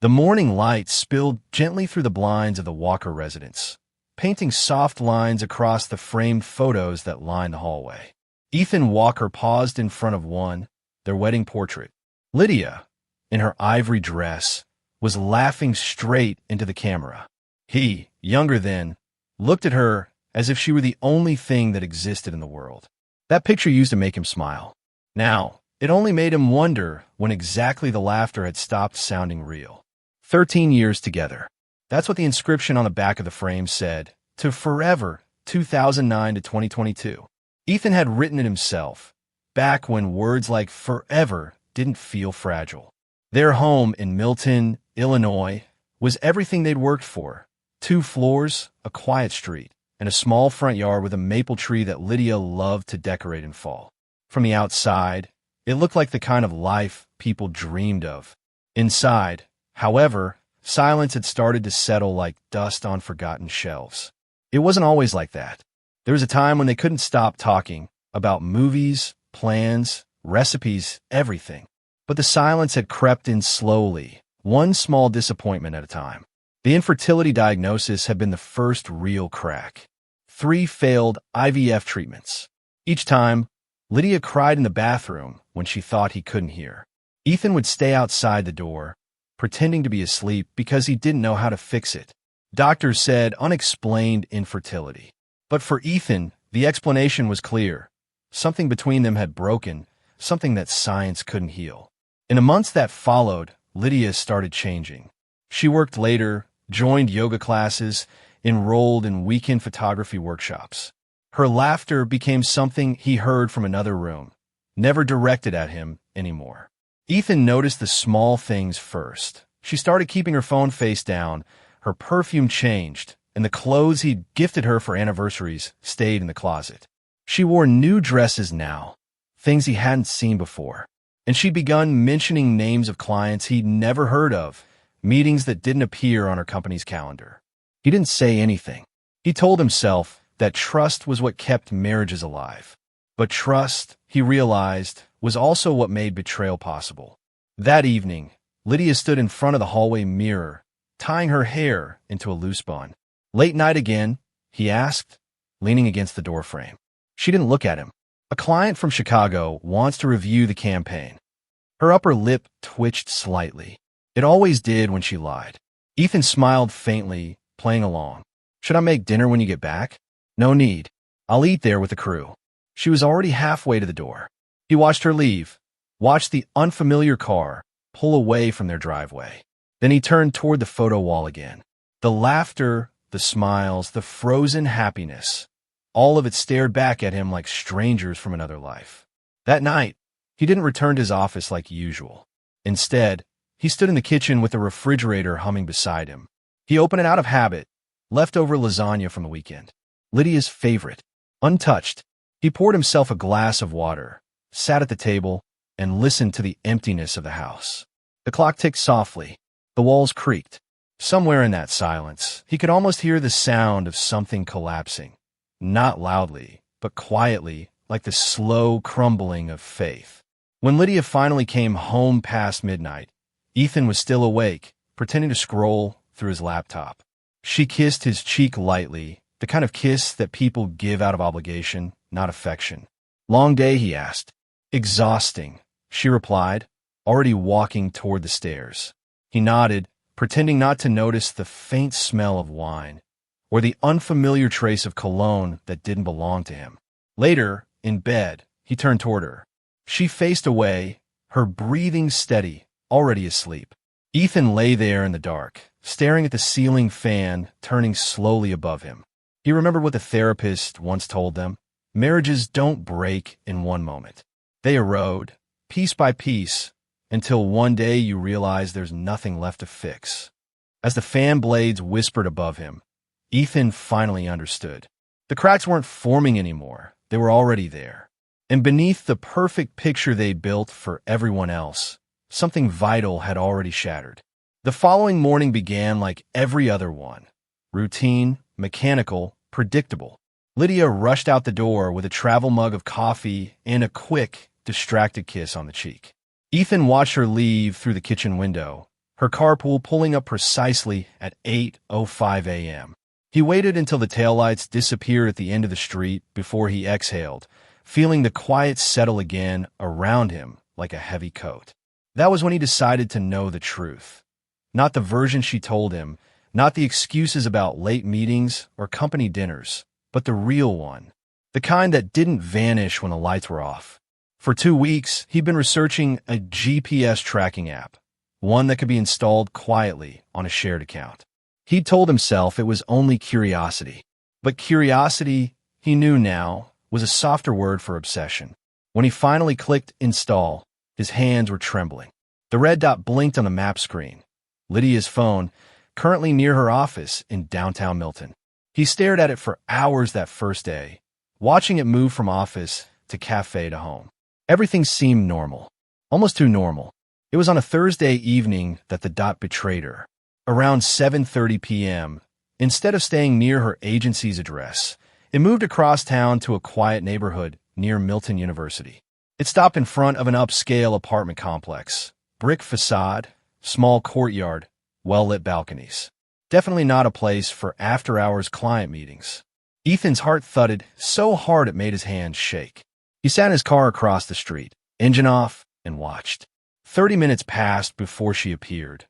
The morning light spilled gently through the blinds of the Walker residence, painting soft lines across the framed photos that lined the hallway. Ethan Walker paused in front of one, their wedding portrait. Lydia, in her ivory dress, was laughing straight into the camera. He, younger then, looked at her as if she were the only thing that existed in the world. That picture used to make him smile. Now, it only made him wonder when exactly the laughter had stopped sounding real. 13 years together. That's what the inscription on the back of the frame said. To forever, 2009 to 2022. Ethan had written it himself, back when words like forever didn't feel fragile. Their home in Milton, Illinois, was everything they'd worked for. 2 floors, a quiet street, and a small front yard with a maple tree that Lydia loved to decorate in fall. From the outside, it looked like the kind of life people dreamed of. Inside, however, silence had started to settle like dust on forgotten shelves. It wasn't always like that. There was a time when they couldn't stop talking about movies, plans, recipes, everything. But the silence had crept in slowly, one small disappointment at a time. The infertility diagnosis had been the first real crack. 3 failed IVF treatments. Each time, Lydia cried in the bathroom when she thought he couldn't hear. Ethan would stay outside the door, pretending to be asleep because he didn't know how to fix it. Doctors said unexplained infertility. But for Ethan, the explanation was clear. Something between them had broken, something that science couldn't heal. In the months that followed, Lydia started changing. She worked later, joined yoga classes, enrolled in weekend photography workshops. Her laughter became something he heard from another room, never directed at him anymore. Ethan noticed the small things first. She started keeping her phone face down, her perfume changed, and the clothes he'd gifted her for anniversaries stayed in the closet. She wore new dresses now, things he hadn't seen before. And she'd begun mentioning names of clients he'd never heard of, meetings that didn't appear on her company's calendar. He didn't say anything. He told himself that trust was what kept marriages alive. But trust, he realized, was also what made betrayal possible. That evening, Lydia stood in front of the hallway mirror, tying her hair into a loose bun. "Late night again?" he asked, leaning against the doorframe. She didn't look at him. "A client from Chicago wants to review the campaign." Her upper lip twitched slightly. It always did when she lied. Ethan smiled faintly, playing along. "Should I make dinner when you get back?" "No need. I'll eat there with the crew." She was already halfway to the door. He watched her leave, watched the unfamiliar car pull away from their driveway. Then he turned toward the photo wall again. The laughter, the smiles, the frozen happiness, all of it stared back at him like strangers from another life. That night, he didn't return to his office like usual. Instead, he stood in the kitchen with the refrigerator humming beside him. He opened it out of habit, leftover lasagna from the weekend. Lydia's favorite, untouched. He poured himself a glass of water, sat at the table, and listened to the emptiness of the house. The clock ticked softly. The walls creaked. Somewhere in that silence, he could almost hear the sound of something collapsing. Not loudly, but quietly, like the slow crumbling of faith. When Lydia finally came home past midnight, Ethan was still awake, pretending to scroll through his laptop. She kissed his cheek lightly, the kind of kiss that people give out of obligation, not affection. "Long day?" he asked. "Exhausting," she replied, already walking toward the stairs. He nodded, pretending not to notice the faint smell of wine, or the unfamiliar trace of cologne that didn't belong to him. Later, in bed, he turned toward her. She faced away, her breathing steady, already asleep. Ethan lay there in the dark, staring at the ceiling fan turning slowly above him. He remembered what the therapist once told them. Marriages don't break in one moment. They erode, piece by piece, until one day you realize there's nothing left to fix. As the fan blades whispered above him, Ethan finally understood. The cracks weren't forming anymore. They were already there. And beneath the perfect picture they built for everyone else, something vital had already shattered. The following morning began like every other one. Routine, mechanical, predictable. Lydia rushed out the door with a travel mug of coffee and a quick, distracted kiss on the cheek. Ethan watched her leave through the kitchen window, her carpool pulling up precisely at 8:05 a.m. He waited until the taillights disappeared at the end of the street before he exhaled, feeling the quiet settle again around him like a heavy coat. That was when he decided to know the truth. Not the version she told him, not the excuses about late meetings or company dinners, but the real one. The kind that didn't vanish when the lights were off. For 2 weeks, he'd been researching a GPS tracking app, one that could be installed quietly on a shared account. He'd told himself it was only curiosity. But curiosity, he knew now, was a softer word for obsession. When he finally clicked install, his hands were trembling. The red dot blinked on the map screen. Lydia's phone, currently near her office in downtown Milton. He stared at it for hours that first day, watching it move from office to cafe to home. Everything seemed normal, almost too normal. It was on a Thursday evening that the dot betrayed her. Around 7:30 p.m., instead of staying near her agency's address, it moved across town to a quiet neighborhood near Milton University. It stopped in front of an upscale apartment complex. Brick facade, small courtyard, well-lit balconies. Definitely not a place for after-hours client meetings. Ethan's heart thudded so hard it made his hands shake. He sat in his car across the street, engine off, and watched. 30 minutes passed before she appeared.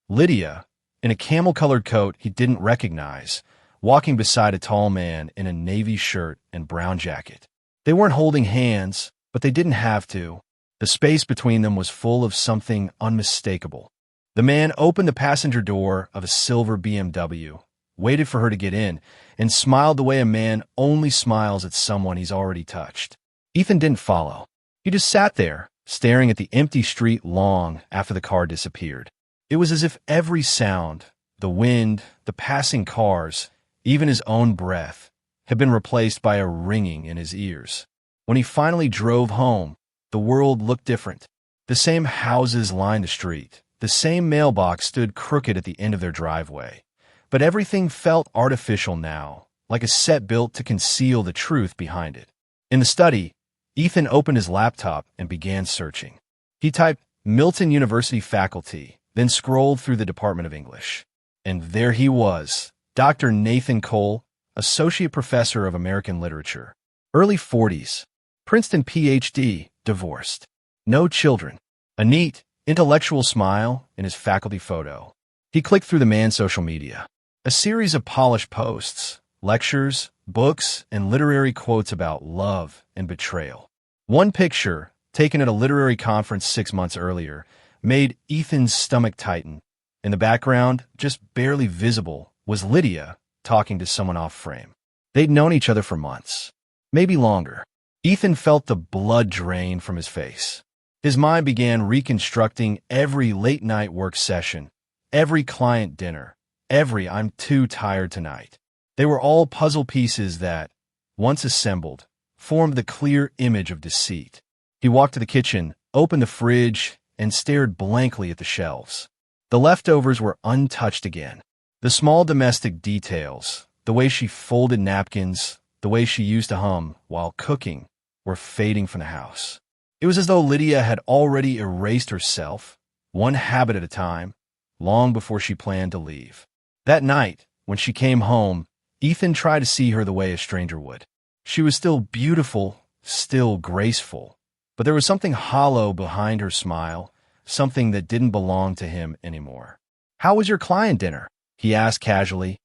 Lydia, in a camel-colored coat he didn't recognize, walking beside a tall man in a navy shirt and brown jacket. They weren't holding hands, but they didn't have to. The space between them was full of something unmistakable. The man opened the passenger door of a silver BMW, waited for her to get in, and smiled the way a man only smiles at someone he's already touched. Ethan didn't follow. He just sat there, staring at the empty street long after the car disappeared. It was as if every sound, the wind, the passing cars, even his own breath, had been replaced by a ringing in his ears. When he finally drove home, the world looked different. The same houses lined the street. The same mailbox stood crooked at the end of their driveway. But everything felt artificial now, like a set built to conceal the truth behind it. In the study, Ethan opened his laptop and began searching. He typed Milton University faculty, then scrolled through the Department of English. And there he was, Dr. Nathan Cole, Associate Professor of American Literature. Early 40s, Princeton PhD, divorced. No children. A neat, intellectual smile in his faculty photo. He clicked through the man's social media. A series of polished posts, lectures, books, and literary quotes about love and betrayal. One picture, taken at a literary conference 6 months earlier, made Ethan's stomach tighten. In the background, just barely visible, was Lydia talking to someone off frame. They'd known each other for months, maybe longer. Ethan felt the blood drain from his face. His mind began reconstructing every late-night work session, every client dinner, every "I'm too tired tonight." They were all puzzle pieces that, once assembled, formed the clear image of deceit. He walked to the kitchen, opened the fridge, and stared blankly at the shelves. The leftovers were untouched again. The small domestic details, the way she folded napkins, the way she used to hum while cooking, were fading from the house. It was as though Lydia had already erased herself, one habit at a time, long before she planned to leave. That night, when she came home, Ethan tried to see her the way a stranger would. She was still beautiful, still graceful, but there was something hollow behind her smile, something that didn't belong to him anymore. "How was your client dinner?" he asked casually,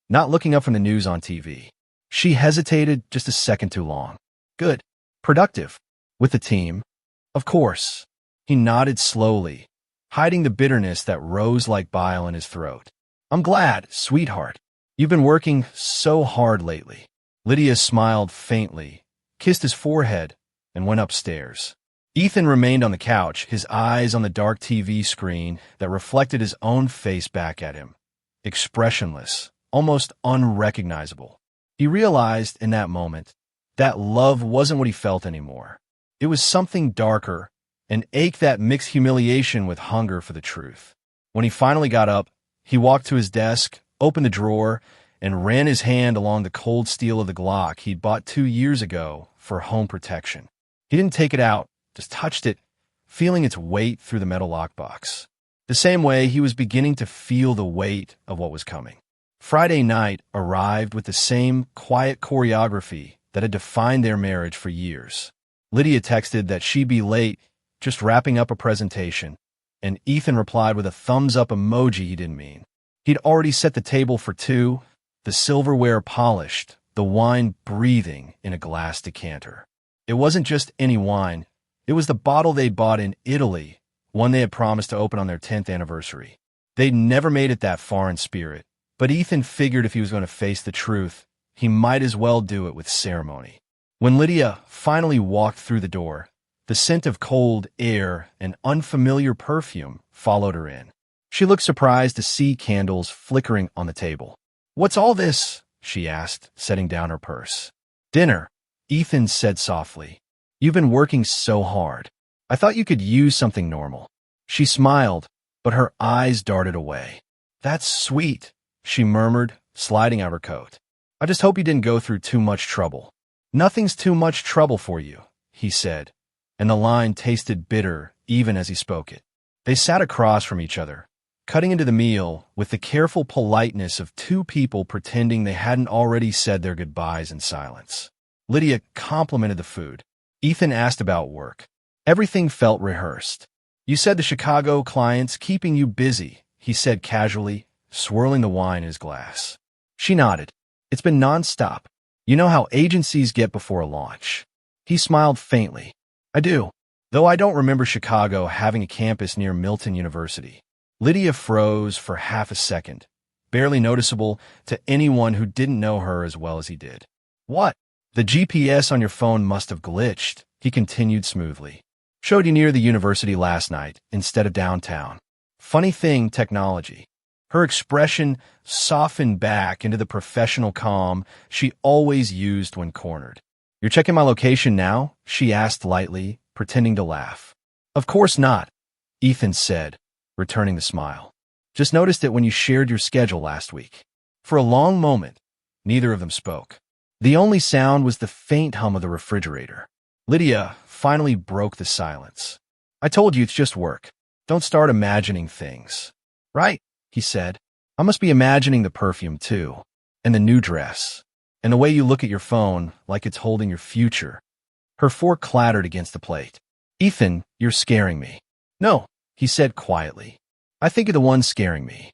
not looking up from the news on TV. She hesitated just a second too long. "Good. Productive. With the team." "Of course." He nodded slowly, hiding the bitterness that rose like bile in his throat. "I'm glad, sweetheart. You've been working so hard lately." Lydia smiled faintly, kissed his forehead, and went upstairs. Ethan remained on the couch, his eyes on the dark TV screen that reflected his own face back at him. Expressionless, almost unrecognizable. He realized in that moment that love wasn't what he felt anymore. It was something darker, an ache that mixed humiliation with hunger for the truth. When he finally got up, he walked to his desk, opened the drawer, and ran his hand along the cold steel of the Glock he'd bought 2 years ago for home protection. He didn't take it out, just touched it, feeling its weight through the metal lockbox. The same way he was beginning to feel the weight of what was coming. Friday night arrived with the same quiet choreography that had defined their marriage for years. Lydia texted that she'd be late, just wrapping up a presentation, and Ethan replied with a thumbs-up emoji he didn't mean. He'd already set the table for two, the silverware polished, the wine breathing in a glass decanter. It wasn't just any wine. It was the bottle they'd bought in Italy, one they had promised to open on their 10th anniversary. They'd never made it that far in spirit, but Ethan figured if he was going to face the truth, he might as well do it with ceremony. When Lydia finally walked through the door, the scent of cold air and unfamiliar perfume followed her in. She looked surprised to see candles flickering on the table. "What's all this?" she asked, setting down her purse. "Dinner," Ethan said softly. "You've been working so hard. I thought you could use something normal." She smiled, but her eyes darted away. "That's sweet," she murmured, sliding out her coat. "I just hope you didn't go through too much trouble." "Nothing's too much trouble for you," he said, and the line tasted bitter even as he spoke it. They sat across from each other, cutting into the meal with the careful politeness of two people pretending they hadn't already said their goodbyes in silence. Lydia complimented the food. Ethan asked about work. Everything felt rehearsed. "You said the Chicago client's keeping you busy," he said casually, swirling the wine in his glass. She nodded. "It's been nonstop. You know how agencies get before a launch." He smiled faintly. "I do, though I don't remember Chicago having a campus near Milton University." Lydia froze for half a second, barely noticeable to anyone who didn't know her as well as he did. "What?" "The GPS on your phone must have glitched," he continued smoothly. "Showed you near the university last night instead of downtown. Funny thing, technology." Her expression softened back into the professional calm she always used when cornered. "You're checking my location now?" she asked lightly, pretending to laugh. "Of course not," Ethan said, returning the smile. "Just noticed it when you shared your schedule last week." For a long moment, neither of them spoke. The only sound was the faint hum of the refrigerator. Lydia finally broke the silence. "I told you it's just work. Don't start imagining things." "Right," he said. "I must be imagining the perfume too, and the new dress, and the way you look at your phone like it's holding your future." Her fork clattered against the plate. "Ethan, you're scaring me." "No," he said quietly. "I think you're the one scaring me."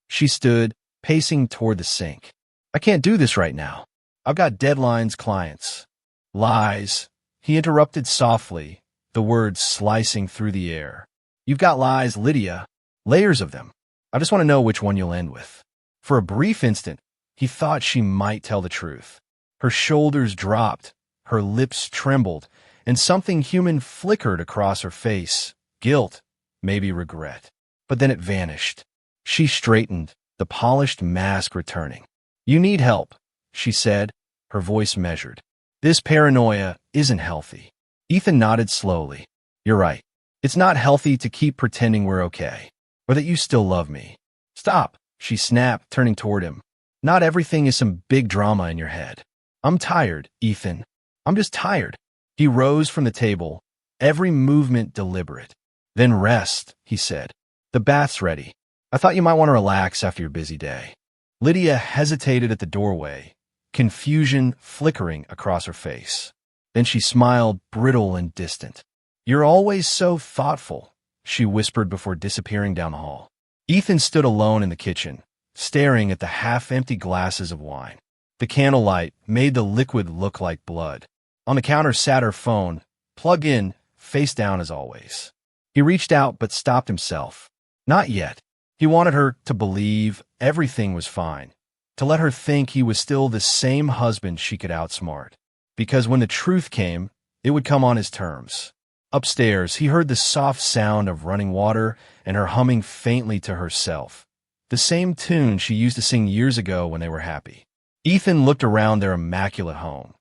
She stood, pacing toward the sink. "I can't do this right now. I've got deadlines, clients." "Lies," he interrupted softly, the words slicing through the air. "You've got lies, Lydia. Layers of them. I just want to know which one you'll end with." For a brief instant, he thought she might tell the truth. Her shoulders dropped, her lips trembled, and something human flickered across her face. Guilt, maybe regret. But then it vanished. She straightened, the polished mask returning. "You need help," she said, her voice measured. "This paranoia isn't healthy." Ethan nodded slowly. "You're right. It's not healthy to keep pretending we're okay, or that you still love me." "Stop," she snapped, turning toward him. "Not everything is some big drama in your head." "I'm tired, Ethan. I'm just tired." He rose from the table, every movement deliberate. "Then rest," he said. "The bath's ready. I thought you might want to relax after your busy day." Lydia hesitated at the doorway, confusion flickering across her face. Then she smiled, brittle and distant. "You're always so thoughtful," she whispered before disappearing down the hall. Ethan stood alone in the kitchen, staring at the half-empty glasses of wine. The candlelight made the liquid look like blood. On the counter sat her phone, plugged in, face down as always. He reached out but stopped himself. Not yet. He wanted her to believe everything was fine, to let her think he was still the same husband she could outsmart. Because when the truth came, it would come on his terms. Upstairs, he heard the soft sound of running water and her humming faintly to herself, the same tune she used to sing years ago when they were happy. Ethan looked around their immaculate home.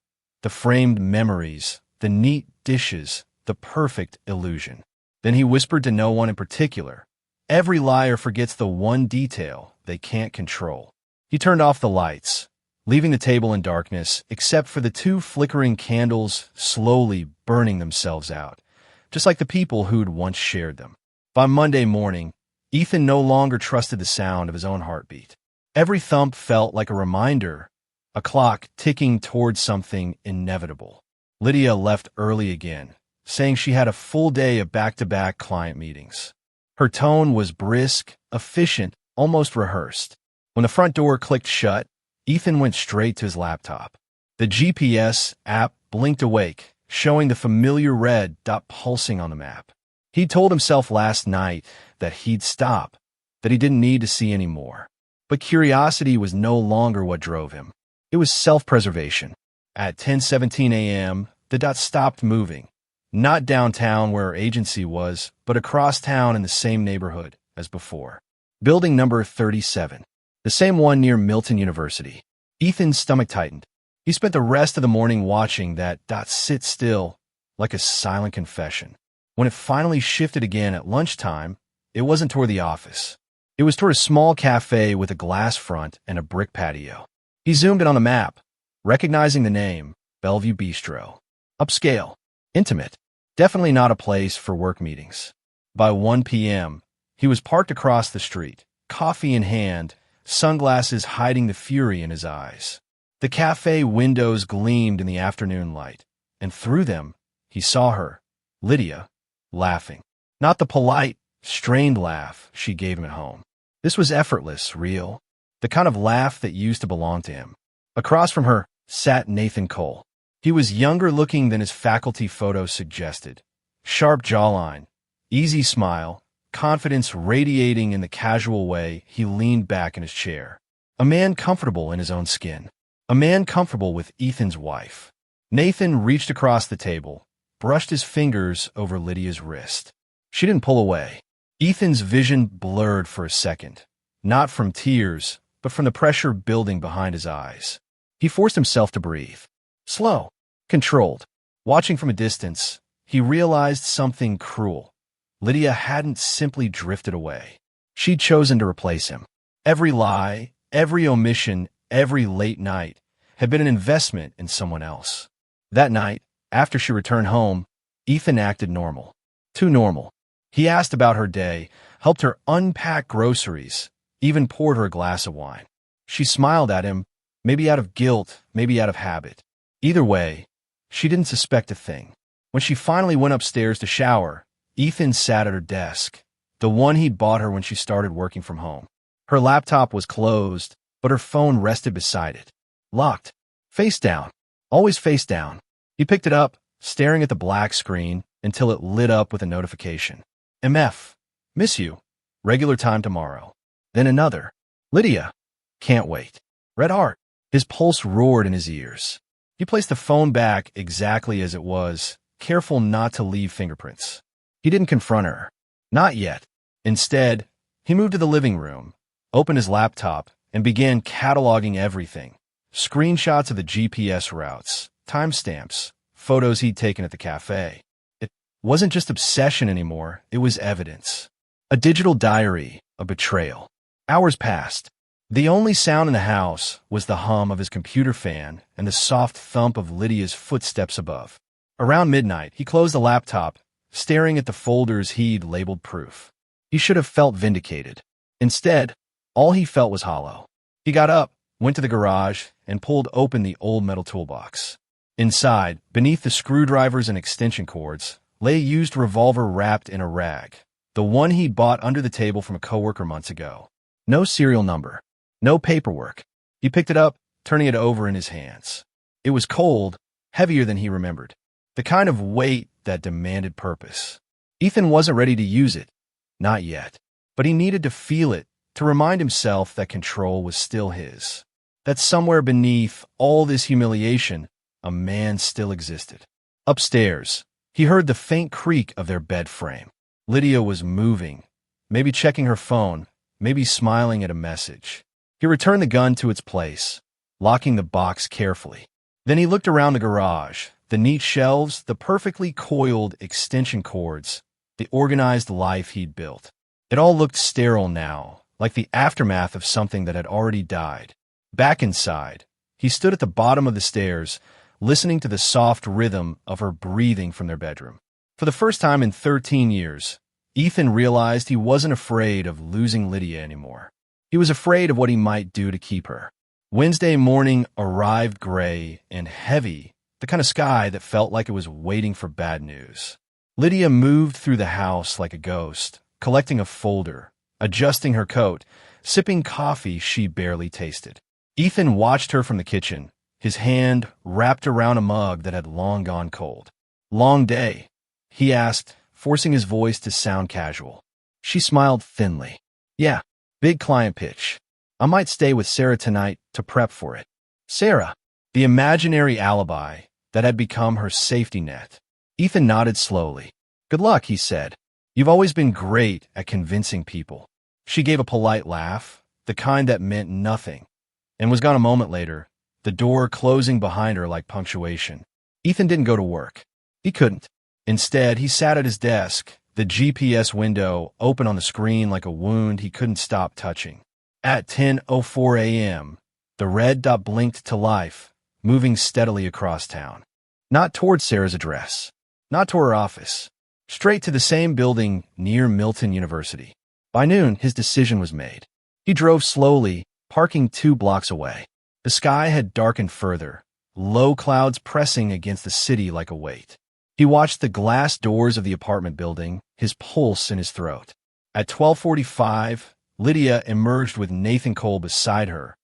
The framed memories, the neat dishes, the perfect illusion. Then he whispered to no one in particular. Every liar forgets the one detail they can't control. He turned off the lights, leaving the table in darkness except for the two flickering candles slowly burning themselves out, just like the people who'd once shared them. By Monday morning, Ethan no longer trusted the sound of his own heartbeat. Every thump felt like a reminder, a clock ticking towards something inevitable. Lydia left early again, saying she had a full day of back-to-back client meetings. Her tone was brisk, efficient, almost rehearsed. When the front door clicked shut, Ethan went straight to his laptop. The GPS app blinked awake, showing the familiar red dot pulsing on the map. He told himself last night that he'd stop, that he didn't need to see any more. But curiosity was no longer what drove him. It was self-preservation. At 10:17 a.m., the dot stopped moving. Not downtown where her agency was, but across town in the same neighborhood as before. Building number 37. The same one near Milton University. Ethan's stomach tightened. He spent the rest of the morning watching that dot sit still, like a silent confession. When it finally shifted again at lunchtime, it wasn't toward the office. It was toward a small cafe with a glass front and a brick patio. He zoomed in on the map, recognizing the name, Bellevue Bistro. Upscale. Intimate. Definitely not a place for work meetings. By 1 p.m., he was parked across the street, coffee in hand, sunglasses hiding the fury in his eyes. The cafe windows gleamed in the afternoon light, and through them, he saw her, Lydia, laughing. Not the polite, strained laugh she gave him at home. This was effortless, real, the kind of laugh that used to belong to him. Across from her sat Nathan Cole. He was younger looking than his faculty photo suggested. Sharp jawline, easy smile, confidence radiating in the casual way he leaned back in his chair. A man comfortable in his own skin. A man comfortable with Ethan's wife. Nathan reached across the table, brushed his fingers over Lydia's wrist. She didn't pull away. Ethan's vision blurred for a second, not from tears, but from the pressure building behind his eyes. He forced himself to breathe. Slow, controlled. Watching from a distance, he realized something cruel. Lydia hadn't simply drifted away. She'd chosen to replace him. Every lie, every omission, every late night had been an investment in someone else. That night, after she returned home, Ethan acted normal. Too normal. He asked about her day, helped her unpack groceries, even poured her a glass of wine. She smiled at him, maybe out of guilt, maybe out of habit. Either way, she didn't suspect a thing. When she finally went upstairs to shower, Ethan sat at her desk, the one he'd bought her when she started working from home. Her laptop was closed, but her phone rested beside it. Locked. Face down. Always face down. He picked it up, staring at the black screen until it lit up with a notification. MF. Miss you. Regular time tomorrow. Then another. Lydia. Can't wait. Red heart. His pulse roared in his ears. He placed the phone back exactly as it was, careful not to leave fingerprints. He didn't confront her. Not yet. Instead, he moved to the living room, opened his laptop, and began cataloging everything. Screenshots of the GPS routes, timestamps, photos he'd taken at the cafe. It wasn't just obsession anymore, it was evidence. A digital diary, a betrayal. Hours passed. The only sound in the house was the hum of his computer fan and the soft thump of Lydia's footsteps above. Around midnight, he closed the laptop, staring at the folders he'd labeled proof. He should have felt vindicated. Instead, all he felt was hollow. He got up, went to the garage, and pulled open the old metal toolbox. Inside, beneath the screwdrivers and extension cords, lay a used revolver wrapped in a rag, the one he'd bought under the table from a coworker months ago. No serial number. No paperwork. He picked it up, turning it over in his hands. It was cold, heavier than he remembered. The kind of weight that demanded purpose. Ethan wasn't ready to use it. Not yet. But he needed to feel it, to remind himself that control was still his. That somewhere beneath all this humiliation, a man still existed. Upstairs, he heard the faint creak of their bed frame. Lydia was moving, maybe checking her phone, maybe smiling at a message. He returned the gun to its place, locking the box carefully. Then he looked around the garage, the neat shelves, the perfectly coiled extension cords, the organized life he'd built. It all looked sterile now, like the aftermath of something that had already died. Back inside, he stood at the bottom of the stairs, listening to the soft rhythm of her breathing from their bedroom. For the first time in 13 years, Ethan realized he wasn't afraid of losing Lydia anymore. He was afraid of what he might do to keep her. Wednesday morning arrived gray and heavy, the kind of sky that felt like it was waiting for bad news. Lydia moved through the house like a ghost, collecting a folder, adjusting her coat, sipping coffee she barely tasted. Ethan watched her from the kitchen, his hand wrapped around a mug that had long gone cold. "Long day?" he asked, forcing his voice to sound casual. She smiled thinly. "Yeah, big client pitch. I might stay with Sarah tonight to prep for it." Sarah, the imaginary alibi that had become her safety net. Ethan nodded slowly. "Good luck," he said. "You've always been great at convincing people." She gave a polite laugh, the kind that meant nothing, and was gone a moment later, the door closing behind her like punctuation. Ethan didn't go to work. He couldn't. Instead, he sat at his desk, the GPS window open on the screen like a wound he couldn't stop touching. At 10:04 a.m., the red dot blinked to life, moving steadily across town. Not toward Sarah's address, not toward her office, straight to the same building near Milton University. By noon, his decision was made. He drove slowly, parking 2 blocks away. The sky had darkened further, low clouds pressing against the city like a weight. He watched the glass doors of the apartment building, his pulse in his throat. At 12:45, Lydia emerged with Nathan Cole beside her,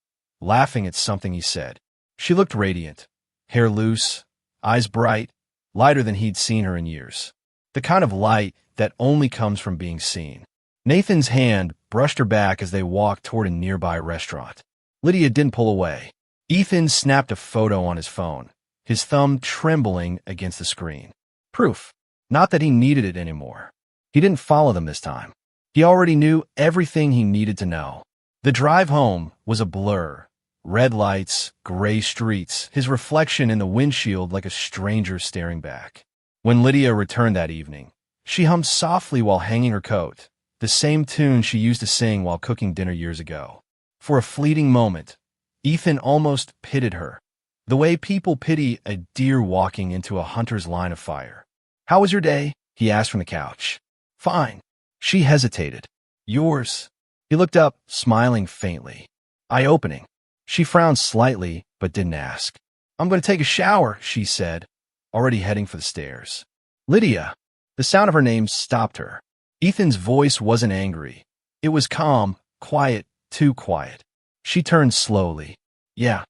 laughing at something he said. She looked radiant, hair loose, eyes bright, lighter than he'd seen her in years. The kind of light that only comes from being seen. Nathan's hand brushed her back as they walked toward a nearby restaurant. Lydia didn't pull away. Ethan snapped a photo on his phone, his thumb trembling against the screen. Proof. Not that he needed it anymore. He didn't follow them this time. He already knew everything he needed to know. The drive home was a blur. Red lights, gray streets, his reflection in the windshield like a stranger staring back. When Lydia returned that evening, she hummed softly while hanging her coat, the same tune she used to sing while cooking dinner years ago. For a fleeting moment, Ethan almost pitied her, the way people pity a deer walking into a hunter's line of fire. "How was your day?" he asked from the couch. "Fine." She hesitated. "Yours?" He looked up, smiling faintly. Eye-opening. She frowned slightly, but didn't ask. "I'm going to take a shower," she said, already heading for the stairs. "Lydia." The sound of her name stopped her. Ethan's voice wasn't angry. It was calm, quiet, too quiet. She turned slowly. "Yeah.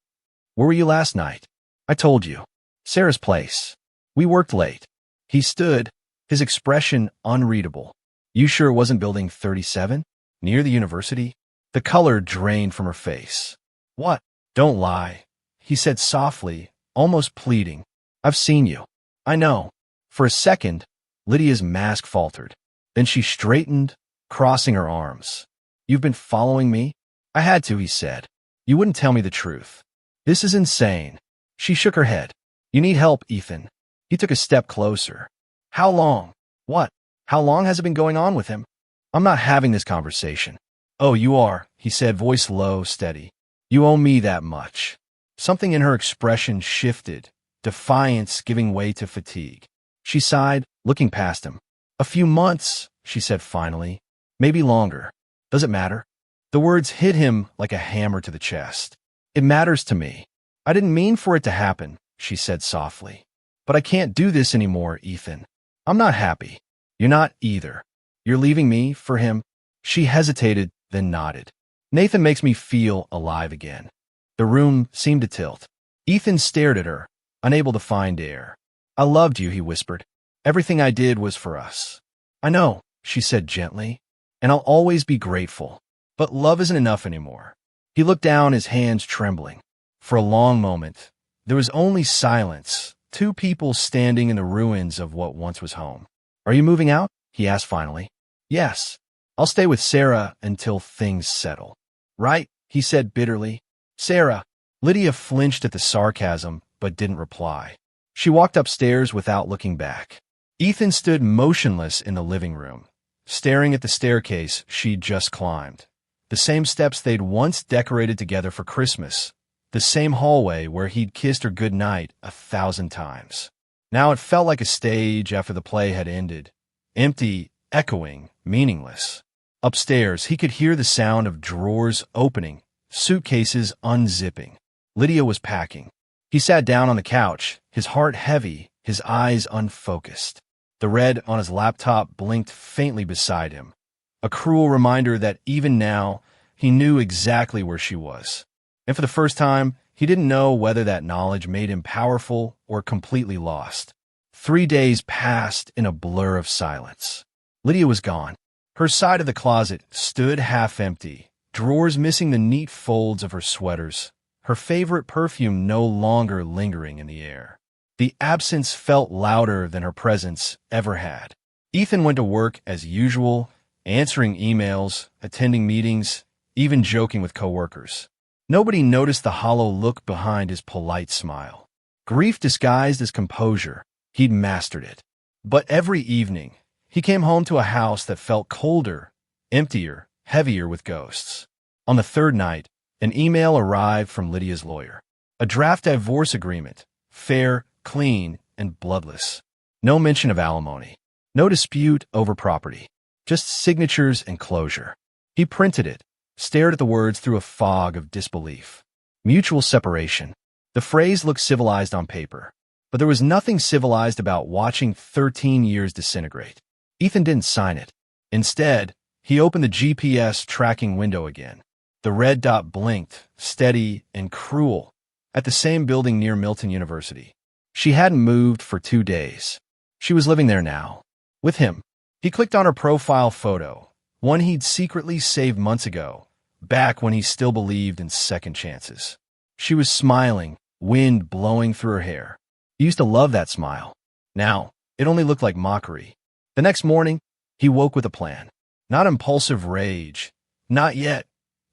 Where were you last night?" "I told you. Sarah's place. We worked late." He stood, his expression unreadable. "You sure it wasn't building 37? Near the university?" The color drained from her face. "What? Don't lie," he said softly, almost pleading. "I've seen you." "I know." For a second, Lydia's mask faltered. Then she straightened, crossing her arms. "You've been following me?" "I had to," he said. "You wouldn't tell me the truth." "This is insane." She shook her head. "You need help, Ethan." He took a step closer. "How long?" "What? How long has it been going on with him?" "I'm not having this conversation." "Oh, you are," he said, voice low, steady. "You owe me that much." Something in her expression shifted, defiance giving way to fatigue. She sighed, looking past him. "A few months," she said finally. "Maybe longer. Does it matter?" The words hit him like a hammer to the chest. "It matters to me. I didn't mean for it to happen," she said softly. "But I can't do this anymore, Ethan. I'm not happy. You're not either. You're leaving me for him?" She hesitated, then nodded. "Nathan makes me feel alive again." The room seemed to tilt. Ethan stared at her, unable to find air. "I loved you," he whispered. "Everything I did was for us." "I know," she said gently, "and I'll always be grateful. But love isn't enough anymore." He looked down, his hands trembling. For a long moment, there was only silence, 2 people standing in the ruins of what once was home. "Are you moving out?" he asked finally. "Yes. I'll stay with Sarah until things settle." "Right," he said bitterly. "Sarah." Lydia flinched at the sarcasm, but didn't reply. She walked upstairs without looking back. Ethan stood motionless in the living room, staring at the staircase she'd just climbed. The same steps they'd once decorated together for Christmas. The same hallway where he'd kissed her goodnight 1,000 times. Now it felt like a stage after the play had ended, empty echoing, meaningless. Upstairs, he could hear the sound of drawers opening, suitcases unzipping. Lydia was packing. He sat down on the couch, his heart heavy, his eyes unfocused. The red on his laptop blinked faintly beside him, a cruel reminder that even now, he knew exactly where she was. And for the first time, he didn't know whether that knowledge made him powerful or completely lost. 3 days passed in a blur of silence. Lydia was gone. Her side of the closet stood half empty, drawers missing the neat folds of her sweaters, her favorite perfume no longer lingering in the air. The absence felt louder than her presence ever had. Ethan went to work as usual, answering emails, attending meetings, even joking with coworkers. Nobody noticed the hollow look behind his polite smile. Grief disguised as composure. He'd mastered it. But every evening, he came home to a house that felt colder, emptier, heavier with ghosts. On the third night, an email arrived from Lydia's lawyer. A draft divorce agreement, fair, clean, and bloodless. No mention of alimony. No dispute over property. Just signatures and closure. He printed it, stared at the words through a fog of disbelief. Mutual separation. The phrase looked civilized on paper, but there was nothing civilized about watching 13 years disintegrate. Ethan didn't sign it. Instead, he opened the GPS tracking window again. The red dot blinked, steady and cruel, at the same building near Milton University. She hadn't moved for 2 days. She was living there now. With him. He clicked on her profile photo, one he'd secretly saved months ago, back when he still believed in second chances. She was smiling, wind blowing through her hair. He used to love that smile. Now, it only looked like mockery. The next morning, he woke with a plan. Not impulsive rage, not yet,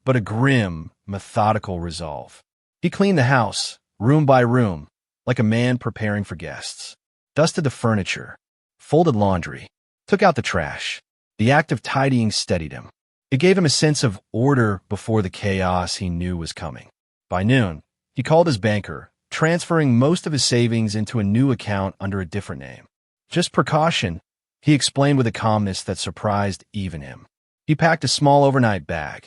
but a grim, methodical resolve. He cleaned the house, room by room, like a man preparing for guests. Dusted the furniture, folded laundry, took out the trash. The act of tidying steadied him. It gave him a sense of order before the chaos he knew was coming. By noon, he called his banker, transferring most of his savings into a new account under a different name. Just precaution, he explained with a calmness that surprised even him. He packed a small overnight bag,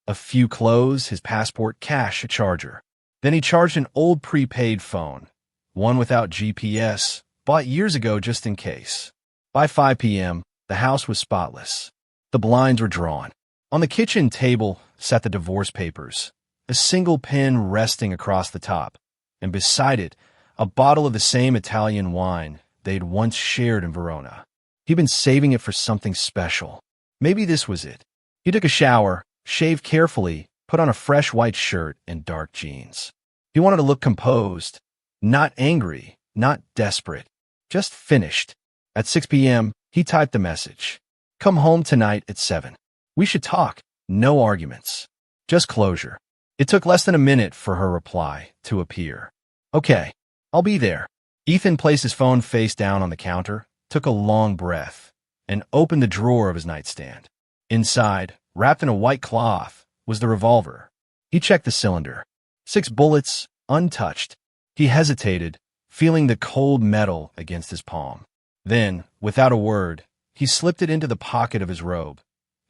a few clothes, his passport, cash, a charger. Then he charged an old prepaid phone, one without GPS, bought years ago just in case. By 5 p.m., the house was spotless. The blinds were drawn. On the kitchen table sat the divorce papers, a single pen resting across the top, and beside it, a bottle of the same Italian wine they'd once shared in Verona. He'd been saving it for something special. Maybe this was it. He took a shower, shaved carefully, put on a fresh white shirt and dark jeans. He wanted to look composed, not angry, not desperate, just finished. At 6 p.m., he typed the message. Come home tonight at 7. We should talk. No arguments. Just closure. It took less than a minute for her reply to appear. Okay, I'll be there. Ethan placed his phone face down on the counter, took a long breath, and opened the drawer of his nightstand. Inside, wrapped in a white cloth, was the revolver. He checked the cylinder. 6 bullets, untouched. He hesitated, feeling the cold metal against his palm. Then, without a word, he slipped it into the pocket of his robe,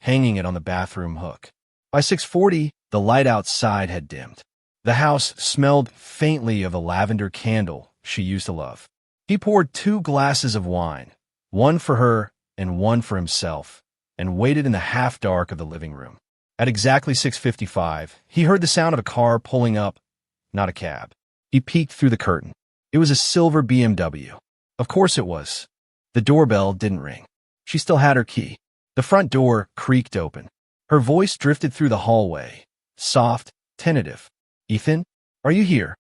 hanging it on the bathroom hook. By 6:40, the light outside had dimmed. The house smelled faintly of a lavender candle she used to love. He poured 2 glasses of wine, one for her and one for himself, and waited in the half-dark of the living room. At exactly 6:55, he heard the sound of a car pulling up, not a cab. He peeked through the curtain. It was a silver BMW. Of course it was. The doorbell didn't ring. She still had her key. The front door creaked open. Her voice drifted through the hallway, soft, tentative. Ethan, are you here?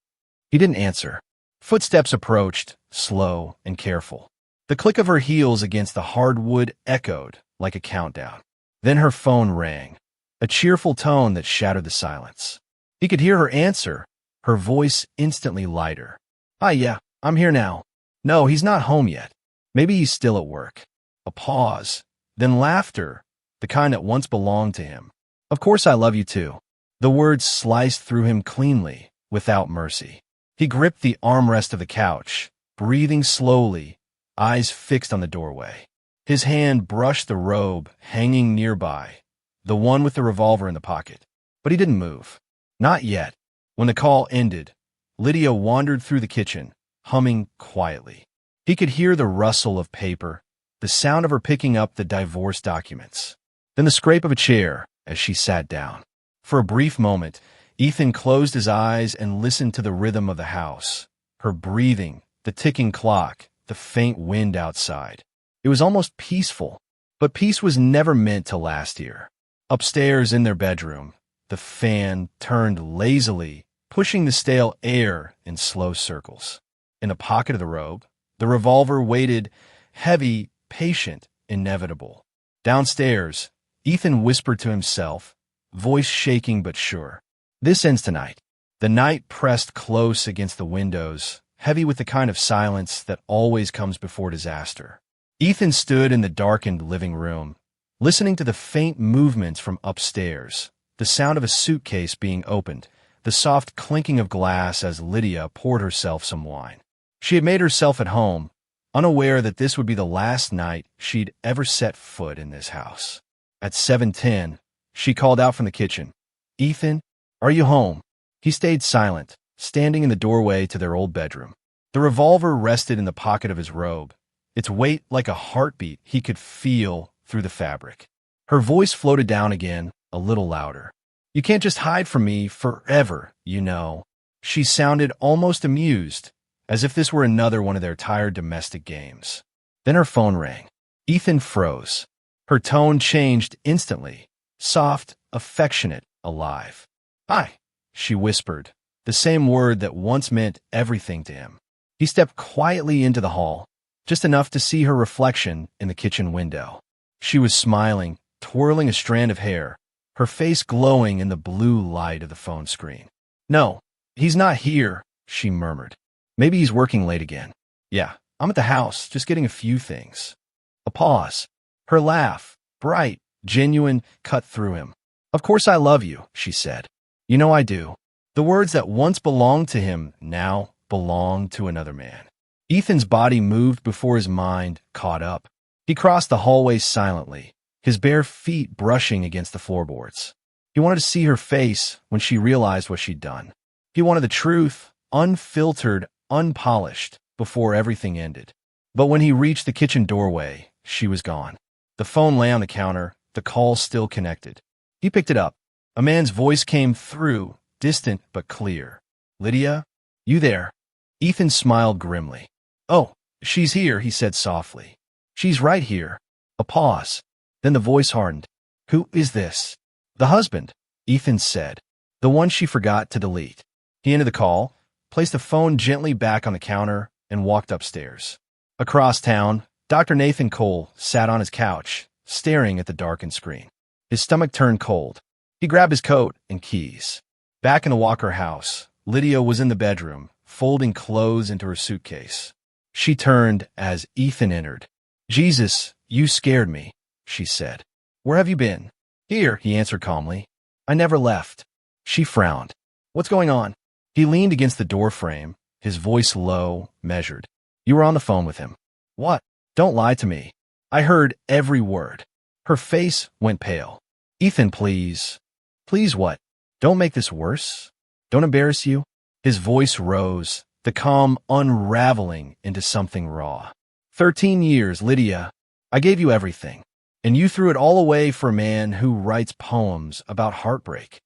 He didn't answer. Footsteps approached, slow and careful. The click of her heels against the hardwood echoed like a countdown. Then her phone rang, a cheerful tone that shattered the silence. He could hear her answer, her voice instantly lighter. "Hi, yeah, I'm here now." No, he's not home yet. Maybe he's still at work. A pause, then laughter, the kind that once belonged to him. "Of course I love you too." The words sliced through him cleanly, without mercy. He gripped the armrest of the couch, breathing slowly, eyes fixed on the doorway. His hand brushed the robe hanging nearby, the one with the revolver in the pocket. But he didn't move. Not yet. When the call ended, Lydia wandered through the kitchen, humming quietly. He could hear the rustle of paper, the sound of her picking up the divorce documents, then the scrape of a chair as she sat down. For a brief moment, Ethan closed his eyes and listened to the rhythm of the house, her breathing, the ticking clock, the faint wind outside. It was almost peaceful, but peace was never meant to last here. Upstairs in their bedroom, the fan turned lazily, pushing the stale air in slow circles. In a pocket of the robe, the revolver waited, heavy, patient, inevitable. Downstairs, Ethan whispered to himself, voice shaking but sure. This ends tonight. The night pressed close against the windows, heavy with the kind of silence that always comes before disaster. Ethan stood in the darkened living room, listening to the faint movements from upstairs, the sound of a suitcase being opened, the soft clinking of glass as Lydia poured herself some wine. She had made herself at home, unaware that this would be the last night she'd ever set foot in this house. At 7:10, she called out from the kitchen, "Ethan, are you home?" He stayed silent, standing in the doorway to their old bedroom. The revolver rested in the pocket of his robe, its weight like a heartbeat he could feel through the fabric. Her voice floated down again, a little louder. "You can't just hide from me forever, you know." She sounded almost amused, as if this were another one of their tired domestic games. Then her phone rang. Ethan froze. Her tone changed instantly, soft, affectionate, alive. "Hi," she whispered, the same word that once meant everything to him. He stepped quietly into the hall, just enough to see her reflection in the kitchen window. She was smiling, twirling a strand of hair, her face glowing in the blue light of the phone screen. "No, he's not here," she murmured. "Maybe he's working late again. Yeah, I'm at the house, just getting a few things." A pause. Her laugh, bright, genuine, cut through him. "Of course I love you," she said. "You know I do." The words that once belonged to him now belonged to another man. Ethan's body moved before his mind caught up. He crossed the hallway silently, his bare feet brushing against the floorboards. He wanted to see her face when she realized what she'd done. He wanted the truth, unfiltered, unpolished, before everything ended. But when he reached the kitchen doorway, she was gone. The phone lay on the counter, the call still connected. He picked it up. A man's voice came through, distant but clear. "Lydia? You there?" Ethan smiled grimly. "Oh, she's here," he said softly. "She's right here." A pause. Then the voice hardened. "Who is this?" "The husband," Ethan said. "The one she forgot to delete." He ended the call, placed the phone gently back on the counter, and walked upstairs. Across town, Dr. Nathan Cole sat on his couch, staring at the darkened screen. His stomach turned cold. He grabbed his coat and keys. Back in the Walker house, Lydia was in the bedroom, folding clothes into her suitcase. She turned as Ethan entered. "Jesus, you scared me," she said. "Where have you been?" "Here," he answered calmly. "I never left." She frowned. "What's going on?" He leaned against the doorframe, his voice low, measured. "You were on the phone with him." "What?" "Don't lie to me." "I heard every word." Her face went pale. "Ethan, please." "Please what?" "Don't make this worse. Don't embarrass you." His voice rose, the calm unraveling into something raw. 13 years, Lydia. I gave you everything, and you threw it all away for a man who writes poems about heartbreak.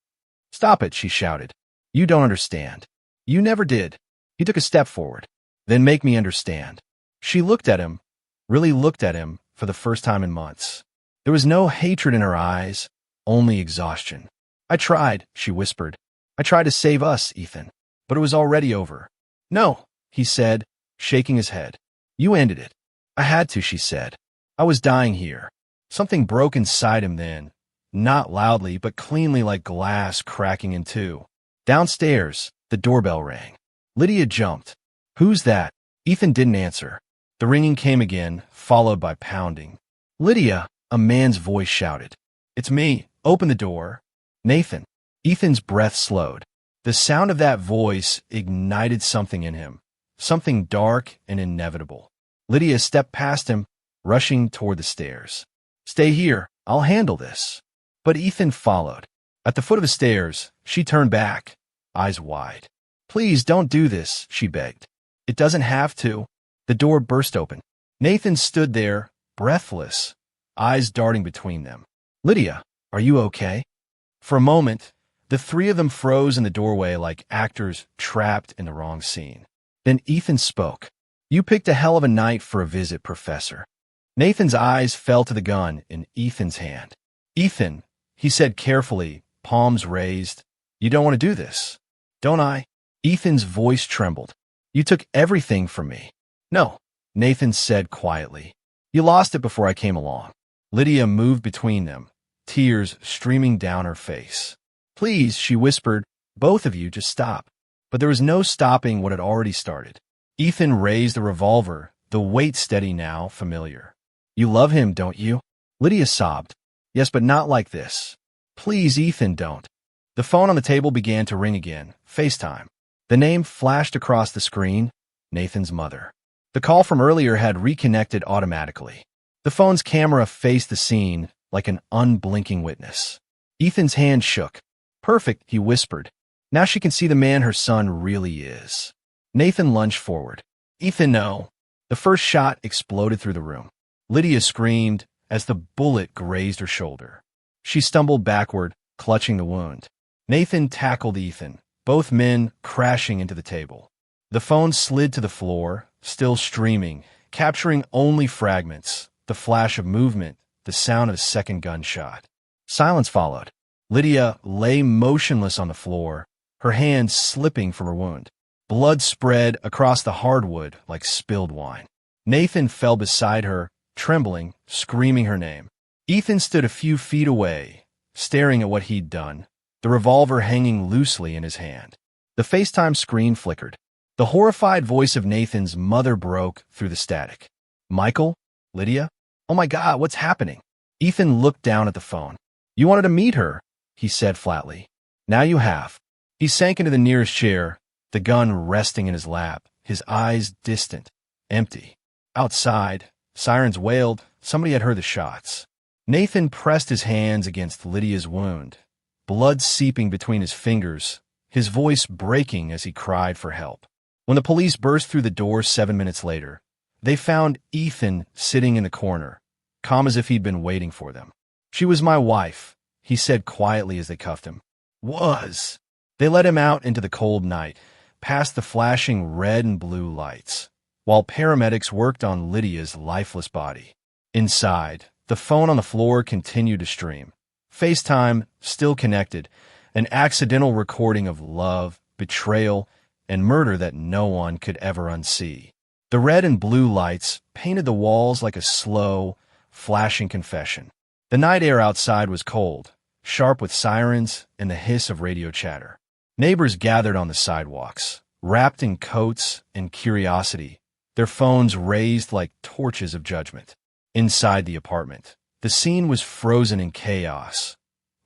"Stop it," she shouted. "You don't understand." "You never did." He took a step forward. "Then make me understand." She looked at him, really looked at him for the first time in months. There was no hatred in her eyes, only exhaustion. "I tried," she whispered. "I tried to save us, Ethan, but it was already over." "No," he said, shaking his head. "You ended it." "I had to," she said. "I was dying here." Something broke inside him then, not loudly, but cleanly like glass cracking in two. Downstairs, the doorbell rang. Lydia jumped. "Who's that?" Ethan didn't answer. The ringing came again, followed by pounding. "Lydia," a man's voice shouted. "It's me. Open the door." "Nathan." Ethan's breath slowed. The sound of that voice ignited something in him, something dark and inevitable. Lydia stepped past him, rushing toward the stairs. "Stay here. I'll handle this." But Ethan followed. At the foot of the stairs, she turned back, eyes wide. "Please don't do this," she begged. "It doesn't have to." The door burst open. Nathan stood there, breathless, eyes darting between them. "Lydia, are you okay?" For a moment, the three of them froze in the doorway like actors trapped in the wrong scene. Then Ethan spoke. "You picked a hell of a night for a visit, Professor." Nathan's eyes fell to the gun in Ethan's hand. "Ethan," he said carefully, palms raised, "you don't want to do this, don't I?" Ethan's voice trembled. "You took everything from me." "No," Nathan said quietly. "You lost it before I came along." Lydia moved between them, tears streaming down her face. "Please," she whispered, "both of you, just stop." But there was no stopping what had already started. Ethan raised the revolver, the weight steady now, familiar. "You love him, don't you?" Lydia sobbed. "Yes, but not like this." "Please, Ethan, don't." The phone on the table began to ring again. FaceTime. The name flashed across the screen. Nathan's mother. The call from earlier had reconnected automatically. The phone's camera faced the scene like an unblinking witness. Ethan's hand shook. "Perfect," he whispered. "Now she can see the man her son really is." Nathan lunged forward. "Ethan, no." The first shot exploded through the room. Lydia screamed as the bullet grazed her shoulder. She stumbled backward, clutching the wound. Nathan tackled Ethan, both men crashing into the table. The phone slid to the floor, still streaming, capturing only fragments, the flash of movement, the sound of a second gunshot. Silence followed. Lydia lay motionless on the floor, her hands slipping from her wound. Blood spread across the hardwood like spilled wine. Nathan fell beside her, trembling, screaming her name. Ethan stood a few feet away, staring at what he'd done, the revolver hanging loosely in his hand. The FaceTime screen flickered. The horrified voice of Nathan's mother broke through the static. "Michael? Lydia? Oh my God, what's happening?" Ethan looked down at the phone. "You wanted to meet her," he said flatly. "Now you have." He sank into the nearest chair, the gun resting in his lap, his eyes distant, empty. Outside, sirens wailed. Somebody had heard the shots. Nathan pressed his hands against Lydia's wound, blood seeping between his fingers, his voice breaking as he cried for help. When the police burst through the door 7 minutes later, they found Ethan sitting in the corner, calm as if he'd been waiting for them. "She was my wife," he said quietly as they cuffed him. "Was." They let him out into the cold night, past the flashing red and blue lights, while paramedics worked on Lydia's lifeless body. Inside, the phone on the floor continued to stream. FaceTime still connected, an accidental recording of love, betrayal, and murder that no one could ever unsee. The red and blue lights painted the walls like a slow, flashing confession. The night air outside was cold, sharp with sirens and the hiss of radio chatter. Neighbors gathered on the sidewalks, wrapped in coats and curiosity, their phones raised like torches of judgment. Inside the apartment, the scene was frozen in chaos.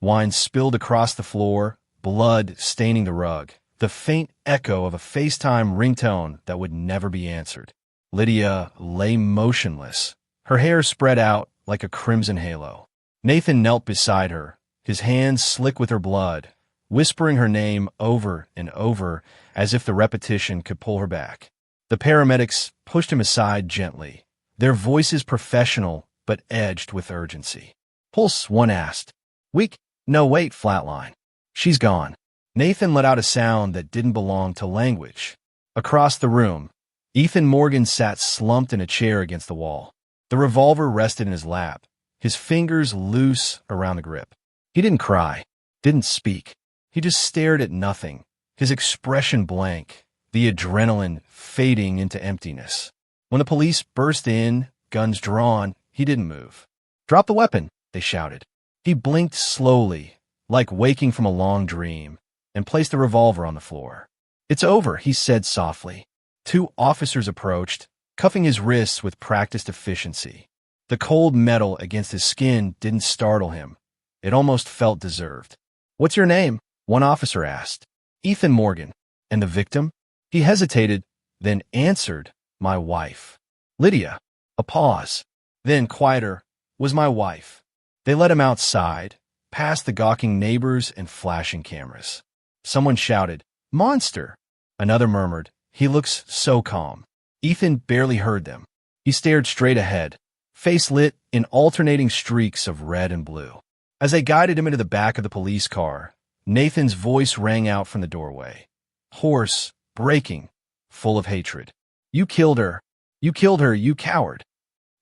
Wine spilled across the floor, blood staining the rug, the faint echo of a FaceTime ringtone that would never be answered. Lydia lay motionless, her hair spread out like a crimson halo. Nathan knelt beside her, his hands slick with her blood, whispering her name over and over as if the repetition could pull her back. The paramedics pushed him aside gently, their voices professional but edged with urgency. "Pulse," one asked. "Weak?" "No, wait, flatline." "She's gone." Nathan let out a sound that didn't belong to language. Across the room, Ethan Morgan sat slumped in a chair against the wall. The revolver rested in his lap, his fingers loose around the grip. He didn't cry, didn't speak. He just stared at nothing, his expression blank, the adrenaline fading into emptiness. When the police burst in, guns drawn, he didn't move. "Drop the weapon," they shouted. He blinked slowly, like waking from a long dream, and placed the revolver on the floor. "It's over," he said softly. 2 officers approached, cuffing his wrists with practiced efficiency. The cold metal against his skin didn't startle him. It almost felt deserved. "What's your name?" one officer asked. "Ethan Morgan." "And the victim?" He hesitated, then answered, "My wife." "Lydia." A pause. Then, quieter, was my wife. They let him outside, past the gawking neighbors and flashing cameras. Someone shouted, "Monster!" Another murmured, "He looks so calm." Ethan barely heard them. He stared straight ahead, face lit in alternating streaks of red and blue. As they guided him into the back of the police car, Nathan's voice rang out from the doorway. Hoarse, breaking, full of hatred. "You killed her. You killed her, you coward."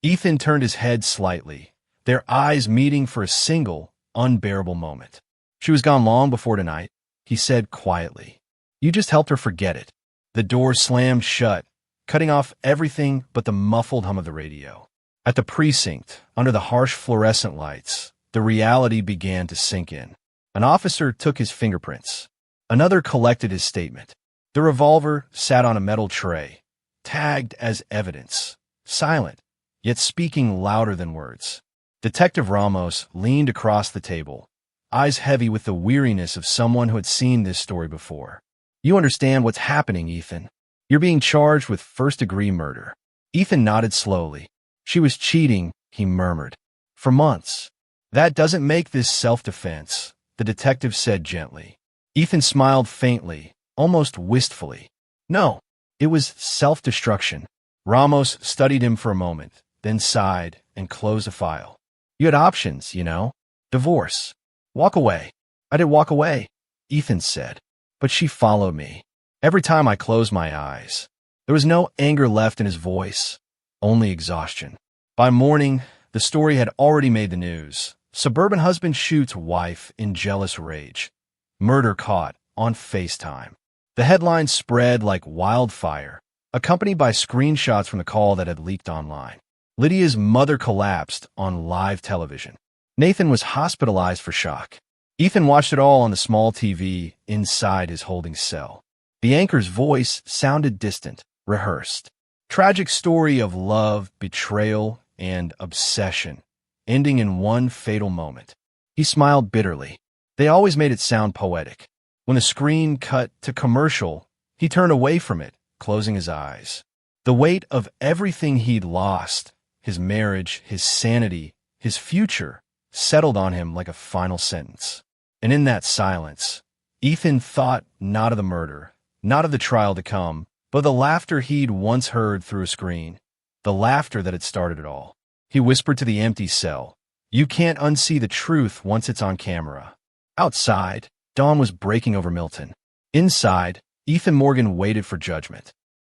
Ethan turned his head slightly, their eyes meeting for a single, unbearable moment. "She was gone long before tonight," he said quietly. "You just helped her forget it." The door slammed shut, cutting off everything but the muffled hum of the radio. At the precinct, under the harsh fluorescent lights, the reality began to sink in. An officer took his fingerprints. Another collected his statement. The revolver sat on a metal tray, tagged as evidence, silent, yet speaking louder than words. Detective Ramos leaned across the table, eyes heavy with the weariness of someone who had seen this story before. "You understand what's happening, Ethan. You're being charged with first-degree murder." Ethan nodded slowly. "She was cheating," he murmured. "For months." "That doesn't make this self-defense," the detective said gently. Ethan smiled faintly, almost wistfully. "No, it was self-destruction." Ramos studied him for a moment, then sighed and closed the file. "You had options, you know. Divorce. Walk away." "I did walk away," Ethan said. "But she followed me. Every time I closed my eyes." There was no anger left in his voice, only exhaustion. By morning, the story had already made the news. Suburban husband shoots wife in jealous rage. Murder caught on FaceTime. The headline spread like wildfire, accompanied by screenshots from the call that had leaked online. Lydia's mother collapsed on live television. Nathan was hospitalized for shock. Ethan watched it all on the small TV inside his holding cell. The anchor's voice sounded distant, rehearsed. Tragic story of love, betrayal, and obsession, ending in one fatal moment. He smiled bitterly. They always made it sound poetic. When the screen cut to commercial, he turned away from it, closing his eyes. The weight of everything he'd lost, his marriage, his sanity, his future, settled on him like a final sentence. And in that silence, Ethan thought not of the murder, not of the trial to come, but the laughter he'd once heard through a screen, the laughter that had started it all. He whispered to the empty cell, "You can't unsee the truth once it's on camera." Outside, dawn was breaking over Milton. Inside, Ethan Morgan waited for judgment.